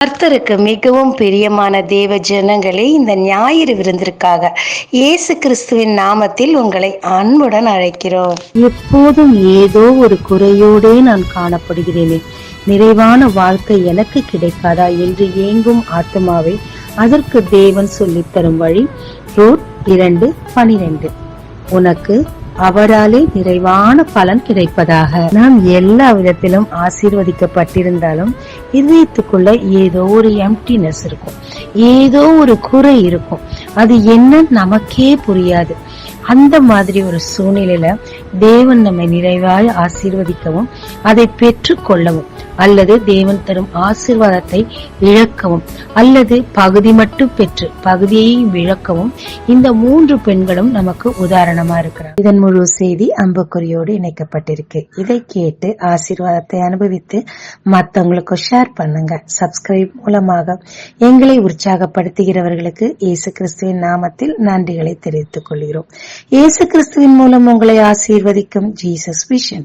கர்த்தருக்கு மிகவும் பிரியமான தேவ ஜனங்களே, இந்த ஞாயிறு விருந்திற்காக இயேசு கிறிஸ்துவின் நாமத்தில் உங்களை அன்புடன் அழைக்கிறோம். எப்போதும் ஏதோ ஒரு குறையோடே நான் காணப்படுகிறேனே, நிறைவான வாழ்க்கை எனக்கு கிடைக்காதா என்று ஏங்கும் ஆத்மாவை அதற்கு தேவன் சொல்லித் தரும் வழி ரோட் 2:12. உனக்கு அவராலே நிறைவான பலன் கிடைப்பதாக. நாம் எல்லா விதத்திலும் ஆசீர்வதிக்கப்பட்டிருந்தாலும் இதயத்துக்குள்ள ஏதோ ஒரு எம்டினஸ் இருக்கும், ஏதோ ஒரு குறை இருக்கும். அது என்ன நமக்கே புரியாது. அந்த மாதிரி ஒரு சூழ்நிலையில தேவன் நம்மை நிறைவாய் ஆசீர்வதிக்கவும் அதை பெற்று கொள்ளவும், அல்லது தேவன் தரும் ஆசீர்வாதத்தை இழக்கவும், அல்லது பகுதி மட்டும் பெற்று பகுதியை இழக்கவும் இந்த 3 பெண்களும் நமக்கு உதாரணமா இருக்கிறார். இதன் முழு செய்தி அம்புக்குறியோடு இணைக்கப்பட்டிருக்கு. இதை கேட்டு ஆசீர்வாதத்தை அனுபவித்து மற்றவங்களுக்கு ஷேர் பண்ணுங்க. சப்ஸ்கிரைப் மூலமாக எங்களை உற்சாகப்படுத்துகிறவர்களுக்கு இயேசு கிறிஸ்துவின் நாமத்தில் நன்றிகளை தெரிவித்துக் கொள்கிறோம். இயேசு கிறிஸ்துவின் மூலம் உங்களை ஆசீர்வதிக்கும் ஜீசஸ் விஷன்.